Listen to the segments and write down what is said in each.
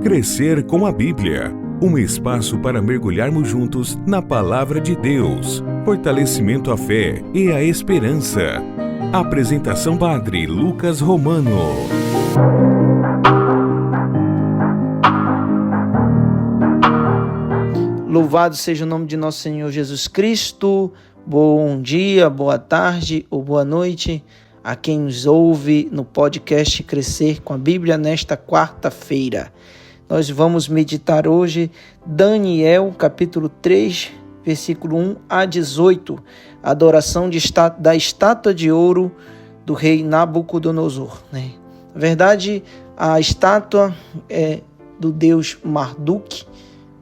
Crescer com a Bíblia, um espaço para mergulharmos juntos na Palavra de Deus, fortalecimento à fé e à esperança. Apresentação Padre Lucas Romano. Louvado seja o nome de nosso Senhor Jesus Cristo. Bom dia, boa tarde ou boa noite a quem nos ouve no podcast Crescer com a Bíblia nesta quarta-feira. Nós vamos meditar hoje Daniel, capítulo 3, versículo 1 a 18, a adoração da estátua de ouro do rei Nabucodonosor. Na verdade, a estátua é do deus Marduk,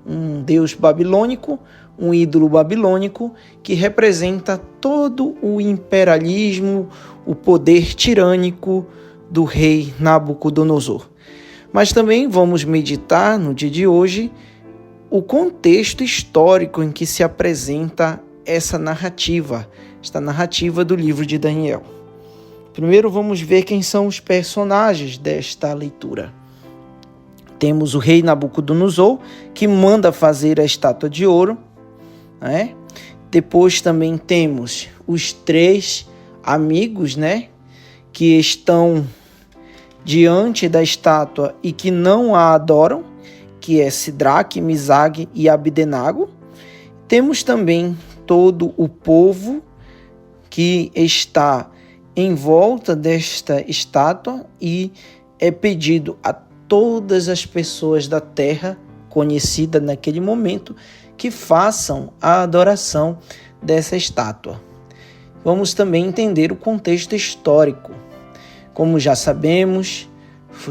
um deus babilônico, um ídolo babilônico que representa todo o imperialismo, o poder tirânico do rei Nabucodonosor. Mas também vamos meditar no dia de hoje o contexto histórico em que se apresenta esta narrativa do livro de Daniel. Primeiro vamos ver quem são os personagens desta leitura. Temos o rei Nabucodonosor, que manda fazer a estátua de ouro. Depois também temos os três amigos, que estão diante da estátua e que não a adoram, que é Sidraque, Misague e Abdenago. Temos também todo o povo que está em volta desta estátua e é pedido a todas as pessoas da terra, conhecida naquele momento, que façam a adoração dessa estátua. Vamos também entender o contexto histórico. Como já sabemos,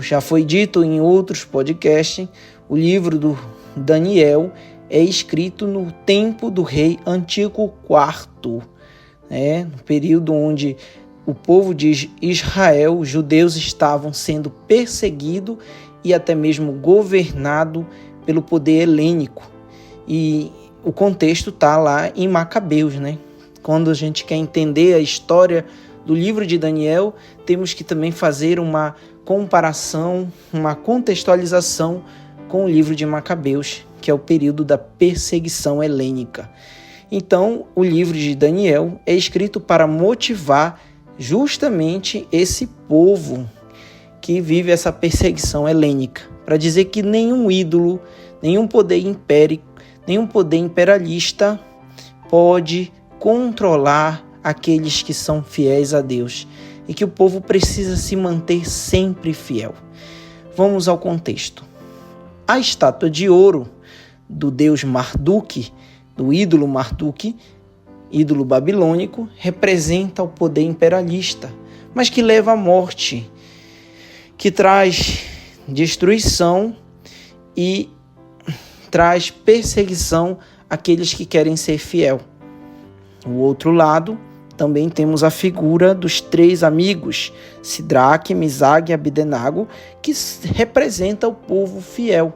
já foi dito em outros podcasts, o livro do Daniel é escrito no tempo do rei Antíoco IV, no período onde o povo de Israel, os judeus, estavam sendo perseguidos e até mesmo governado pelo poder helênico. E o contexto está lá em Macabeus, Quando a gente quer entender a história do livro de Daniel, temos que também fazer uma comparação, uma contextualização com o livro de Macabeus, que é o período da perseguição helênica. Então, o livro de Daniel é escrito para motivar justamente esse povo que vive essa perseguição helênica, para dizer que nenhum ídolo, nenhum poder imperialista pode controlar aqueles que são fiéis a Deus e que o povo precisa se manter sempre fiel. Vamos ao contexto. A estátua de ouro do deus Marduk, do ídolo Marduk, ídolo babilônico, representa o poder imperialista, mas que leva à morte, que traz destruição e traz perseguição àqueles que querem ser fiel. Do outro lado, também temos a figura dos três amigos, Sidraque, Misague e Abdenago, que representa o povo fiel,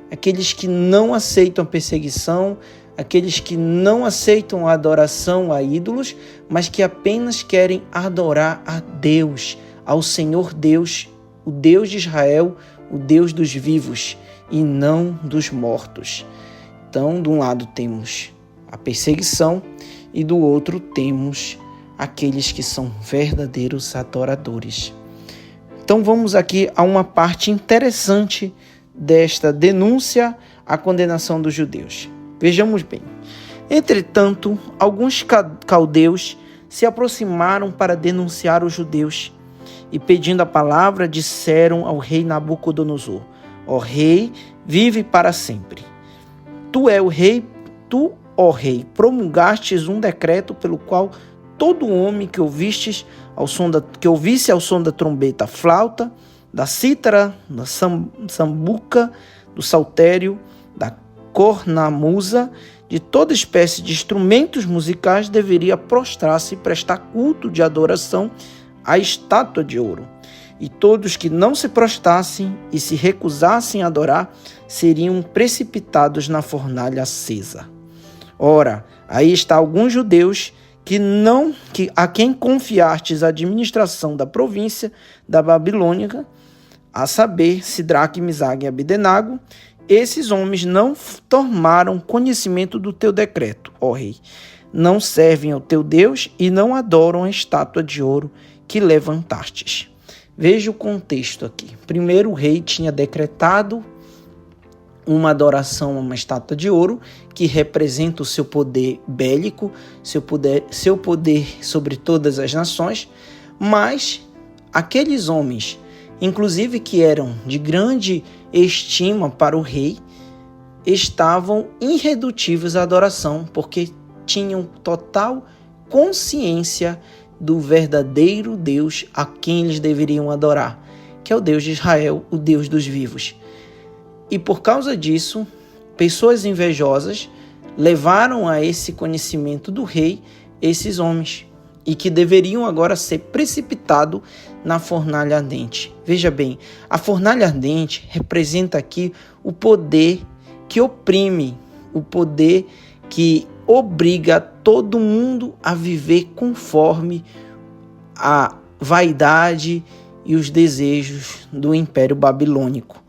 aqueles que não aceitam a perseguição, aqueles que não aceitam a adoração a ídolos, mas que apenas querem adorar a Deus, ao Senhor Deus, o Deus de Israel, o Deus dos vivos e não dos mortos. Então, de um lado temos a perseguição e do outro temos aqueles que são verdadeiros adoradores. Então, vamos aqui a uma parte interessante desta denúncia à condenação dos judeus. Vejamos bem. Entretanto, alguns caldeus se aproximaram para denunciar os judeus e, pedindo a palavra, disseram ao rei Nabucodonosor: ó rei, vive para sempre. Tu, ó rei, promulgastes um decreto pelo qual todo homem que ouvisse ao som da trombeta, flauta, da cítara, da sambuca, do saltério, da cornamusa, de toda espécie de instrumentos musicais, deveria prostrar-se e prestar culto de adoração à estátua de ouro. E todos que não se prostrassem e se recusassem a adorar seriam precipitados na fornalha acesa. Ora, aí está alguns judeus a quem confiastes a administração da província da Babilônia, a saber, Sidraque, Misaque e Abdenago, esses homens não tomaram conhecimento do teu decreto, ó rei. Não servem ao teu Deus e não adoram a estátua de ouro que levantastes. Veja o contexto aqui. Primeiro, o rei tinha decretado uma adoração a uma estátua de ouro que representa o seu poder bélico, seu poder sobre todas as nações, mas aqueles homens, inclusive que eram de grande estima para o rei, estavam irredutíveis à adoração, porque tinham total consciência do verdadeiro Deus a quem eles deveriam adorar, que é o Deus de Israel, o Deus dos vivos. E por causa disso, pessoas invejosas levaram a esse conhecimento do rei esses homens, e que deveriam agora ser precipitados na fornalha ardente. Veja bem, a fornalha ardente representa aqui o poder que oprime, o poder que obriga todo mundo a viver conforme a vaidade e os desejos do Império Babilônico,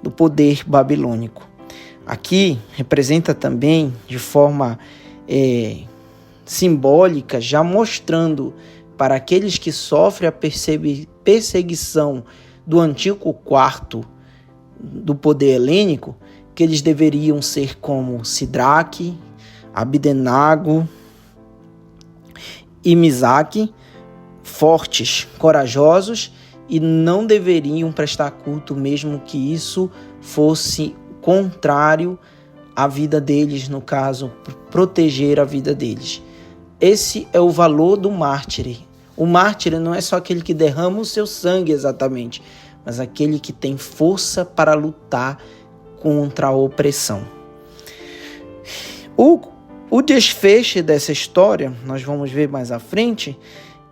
do poder babilônico. Aqui representa também de forma simbólica, já mostrando para aqueles que sofrem a perseguição do antigo quarto do poder helênico, que eles deveriam ser como Sidraque, Abdenago e Misaque, fortes, corajosos, e não deveriam prestar culto, mesmo que isso fosse contrário à vida deles, no caso, proteger a vida deles. Esse é o valor do mártir. O mártir não é só aquele que derrama o seu sangue exatamente, mas aquele que tem força para lutar contra a opressão. O desfecho dessa história, nós vamos ver mais à frente,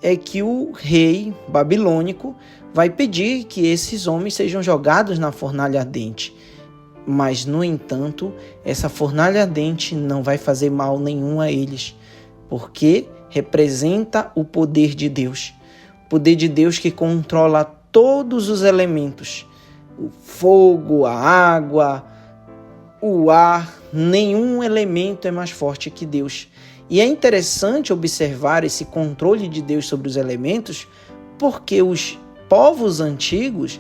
é que o rei babilônico vai pedir que esses homens sejam jogados na fornalha ardente. Mas, no entanto, essa fornalha ardente não vai fazer mal nenhum a eles, porque representa o poder de Deus. O poder de Deus que controla todos os elementos. O fogo, a água, o ar, nenhum elemento é mais forte que Deus. E é interessante observar esse controle de Deus sobre os elementos, porque os povos antigos,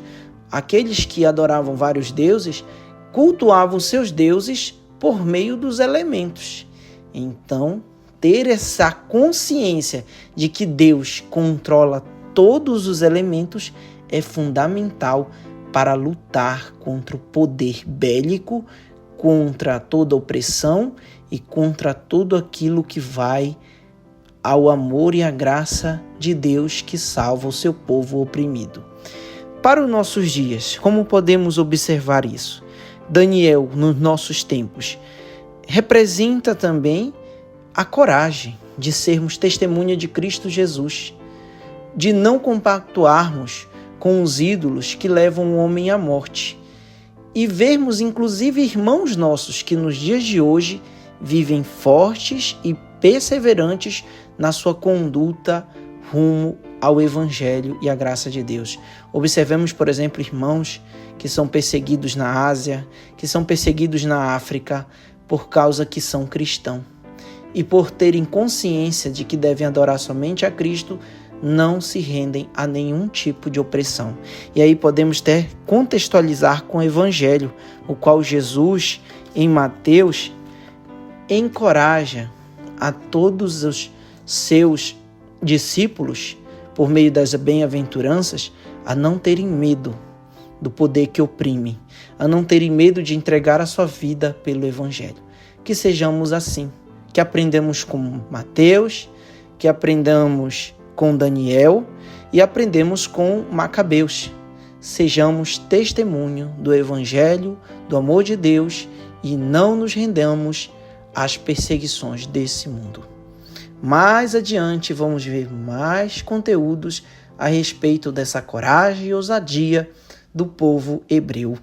aqueles que adoravam vários deuses, cultuavam seus deuses por meio dos elementos. Então, ter essa consciência de que Deus controla todos os elementos é fundamental para lutar contra o poder bélico, contra toda opressão e contra tudo aquilo que vai ao amor e à graça de Deus que salva o seu povo oprimido. Para os nossos dias, como podemos observar isso? Daniel, nos nossos tempos, representa também a coragem de sermos testemunha de Cristo Jesus, de não compactuarmos com os ídolos que levam o homem à morte e vermos inclusive irmãos nossos que nos dias de hoje vivem fortes e perseverantes na sua conduta rumo ao Evangelho e à graça de Deus. Observemos, por exemplo, irmãos que são perseguidos na Ásia, que são perseguidos na África por causa que são cristãos. E por terem consciência de que devem adorar somente a Cristo, não se rendem a nenhum tipo de opressão. E aí podemos até contextualizar com o Evangelho, o qual Jesus, em Mateus, encoraja a todos os seus discípulos, por meio das bem-aventuranças, a não terem medo do poder que oprime, a não terem medo de entregar a sua vida pelo Evangelho. Que sejamos assim, que aprendamos com Mateus, que aprendamos com Daniel e aprendemos com Macabeus. Sejamos testemunho do Evangelho, do amor de Deus e não nos rendamos às perseguições desse mundo. Mais adiante vamos ver mais conteúdos a respeito dessa coragem e ousadia do povo hebreu,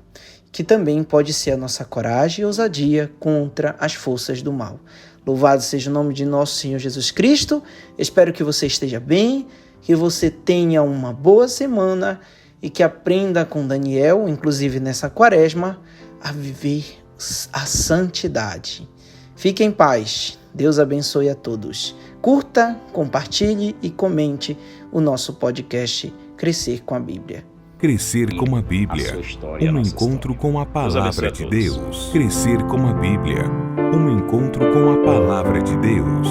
que também pode ser a nossa coragem e ousadia contra as forças do mal. Louvado seja o nome de nosso Senhor Jesus Cristo. Espero que você esteja bem, que você tenha uma boa semana e que aprenda com Daniel, inclusive nessa quaresma, a viver a santidade. Fique em paz. Deus abençoe a todos. Curta, compartilhe e comente o nosso podcast Crescer com a Bíblia. Crescer com a Bíblia. Um encontro com a Palavra de Deus. Crescer com a Bíblia. Um encontro com a Palavra de Deus.